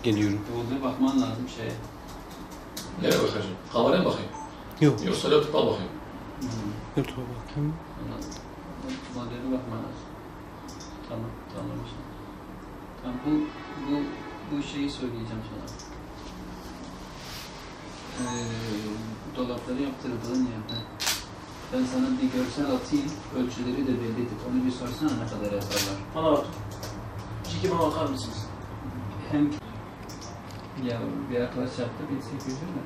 geliyorum. Yolda bakman lazım şeye. Nereye bakacağım? Kameraya mı bakayım? Yok. Yoksa laptopa bakayım. YouTube'a bakayım. Modeli bakman lazım. Tamam, tamam. Tamam, bu şeyi söyleyeceğim sana. Dolapları yaptırdığın yerde. Ben sana bir görsel atayım, ölçüleri de bellidir. Onu bir sorsana ne kadar yazarlar. Bana bak. Çekime bakar mısınız? Hem ya bir arkadaş yaptı, 1800 mi?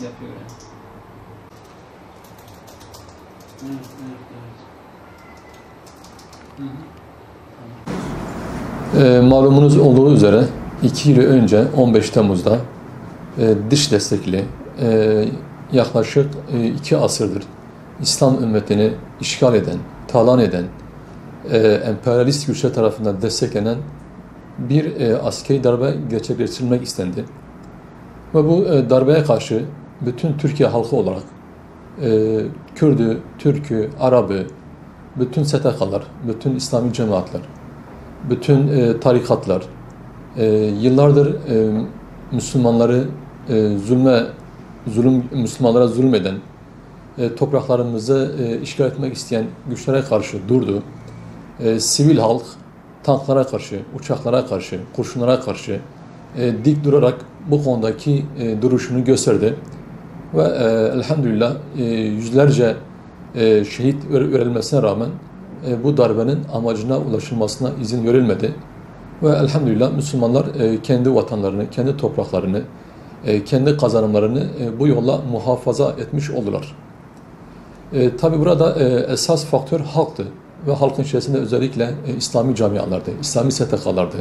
Yapıyor yani. Evet, evet, evet. Malumunuz olduğu üzere 2 yıl önce 15 Temmuz'da dış destekli yaklaşık 2 asırdır İslam ümmetini işgal eden, talan eden, emperyalist güçler tarafından desteklenen bir askeri darbe gerçekleştirilmek istendi. Ve bu darbeye karşı bütün Türkiye halkı olarak Kürdü, Türk'ü, Arap'ı, bütün STK'lar, bütün İslami cemaatler, bütün tarikatlar, yıllardır Müslümanlara zulmeden, topraklarımızı işgal etmek isteyen güçlere karşı durdu. Sivil halk tanklara karşı, uçaklara karşı, kurşunlara karşı dik durarak bu konudaki duruşunu gösterdi. Ve elhamdülillah yüzlerce şehit verilmesine rağmen bu darbenin amacına ulaşılmasına izin verilmedi. Ve elhamdülillah Müslümanlar kendi vatanlarını, kendi topraklarını, kendi kazanımlarını bu yolla muhafaza etmiş oldular. Tabi burada esas faktör halktı ve halkın içerisinde özellikle İslami camialardı, İslami STK'lardı.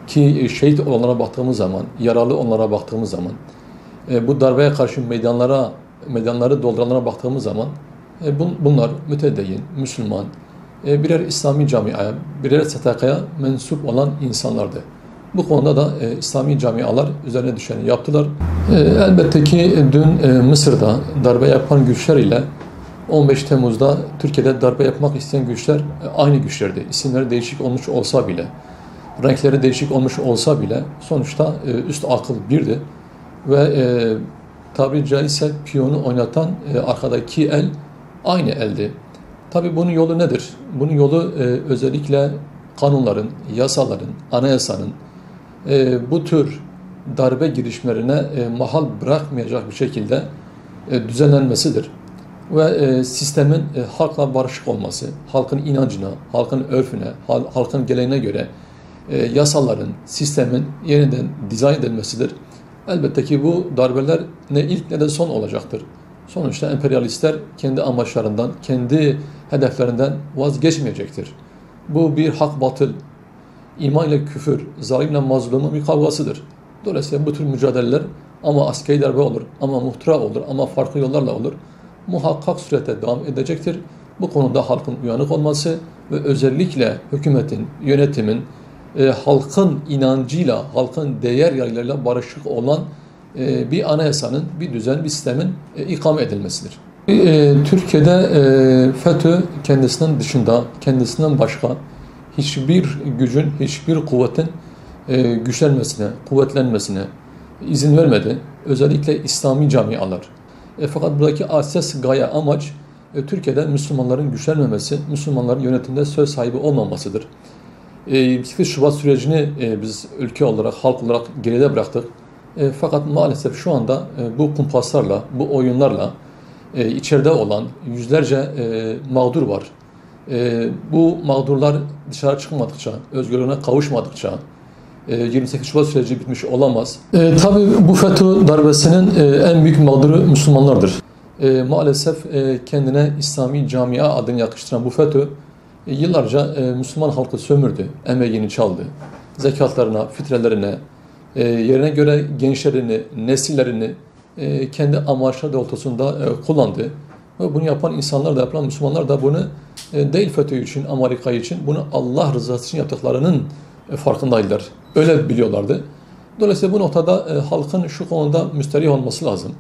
Ki şehit olanlara baktığımız zaman, yaralı onlara baktığımız zaman, bu darbeye karşı meydanları dolduranlara baktığımız zaman bunlar mütedeyyin, Müslüman, birer İslami camiaya, birer STK'ya mensup olan insanlardı. Bu konuda da İslami camialar üzerine düşeni yaptılar. Elbette ki dün Mısır'da darbe yapan güçler ile 15 Temmuz'da Türkiye'de darbe yapmak isteyen güçler aynı güçlerdi. İsimleri değişik olmuş olsa bile, renkleri değişik olmuş olsa bile sonuçta üst akıl birdi. Ve tabiri caizse piyonu oynatan arkadaki el aynı eldi. Tabii bunun yolu nedir? Bunun yolu özellikle kanunların, yasaların, anayasanın bu tür darbe girişimlerine mahal bırakmayacak bir şekilde düzenlenmesidir. Ve sistemin halkla barışık olması, halkın inancına, halkın örfüne, halkın geleneğine göre yasaların, sistemin yeniden dizayn edilmesidir. Elbette ki bu darbeler ne ilk ne de son olacaktır. Sonuçta emperyalistler kendi amaçlarından, kendi hedeflerinden vazgeçmeyecektir. Bu bir hak batıl, iman ile küfür, zalimle mazlumun bir kavgasıdır. Dolayısıyla bu tür mücadeleler ama askeri darbe olur, ama muhtıra olur, ama farklı yollarla olur. Muhakkak surette devam edecektir. Bu konuda halkın uyanık olması ve özellikle hükümetin, yönetimin, halkın inancıyla, halkın değer yargılarıyla barışık olan bir anayasanın, bir düzen, bir sistemin ikame edilmesidir. Türkiye'de FETÖ kendisinden dışında, kendisinden başka hiçbir gücün, hiçbir kuvvetin güçlenmesine, kuvvetlenmesine izin vermedi. Özellikle İslami camialar. Fakat buradaki asas gaye amaç Türkiye'de Müslümanların güçlenmemesi, Müslümanların yönetimde söz sahibi olmamasıdır. 8 Şubat sürecini biz ülke olarak, halk olarak geride bıraktık. Fakat maalesef şu anda bu kumpaslarla, bu oyunlarla içeride olan yüzlerce mağdur var. Bu mağdurlar dışarı çıkmadıkça, özgürlüğüne kavuşmadıkça 28 Şubat süreci bitmiş olamaz. Tabii bu FETÖ darbesinin en büyük mağduru Müslümanlardır. Maalesef kendine İslami camia adını yakıştıran bu FETÖ yıllarca Müslüman halkı sömürdü, emeğini çaldı. Zekatlarına, fitrelerine, yerine göre gençlerini, nesillerini kendi amaçları doğrultusunda kullandı. Ve bunu yapan insanlar da, yapan Müslümanlar da bunu değil FETÖ için, Amerika için, bunu Allah rızası için yaptıklarının farkındaydılar. Öyle biliyorlardı. Dolayısıyla bu noktada halkın şu konuda müsterih olması lazım.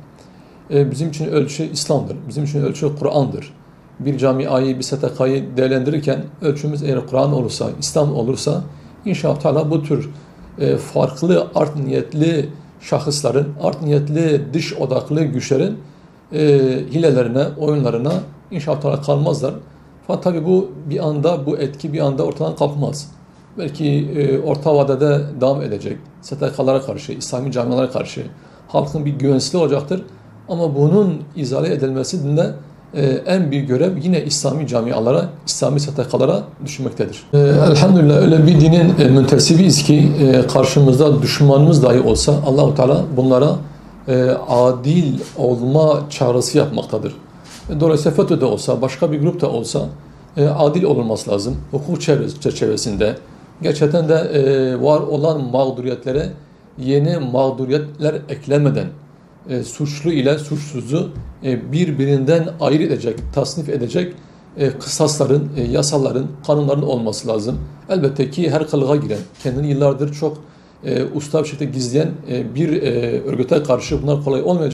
Bizim için ölçü İslam'dır. Bizim için ölçü Kur'an'dır. Bir camiayı, bir STK'yı değerlendirirken ölçümüz eğer Kur'an olursa, İslam olursa inşallah Teala bu tür farklı art niyetli şahısların, art niyetli dış odaklı güçlerin hilelerine, oyunlarına inşallah kalmazlar. Fakat tabii bu etki bir anda ortadan kalkmaz. Belki orta vadede devam edecek. STK'lara karşı, İslami camialara karşı halkın bir güvensizliği olacaktır. Ama bunun izale edilmesinde en büyük görev yine İslami camialara, İslami STK'lara düşmektedir. Elhamdülillah öyle bir dinin müntesibiyiz ki karşımızda düşmanımız dahi olsa Allah-u Teala bunlara adil olma çağrısı yapmaktadır. Dolayısıyla FETÖ'de olsa, başka bir grup da olsa adil olunması lazım. Hukuk çerçevesinde gerçekten de var olan mağduriyetlere yeni mağduriyetler eklemeden suçlu ile suçsuzu birbirinden ayırt edecek, tasnif edecek kısasların, yasaların, kanunların olması lazım. Elbette ki her kılığa giren, kendini yıllardır çok usta bir şekilde gizleyen bir örgüte karşı bunlar kolay olmayacak.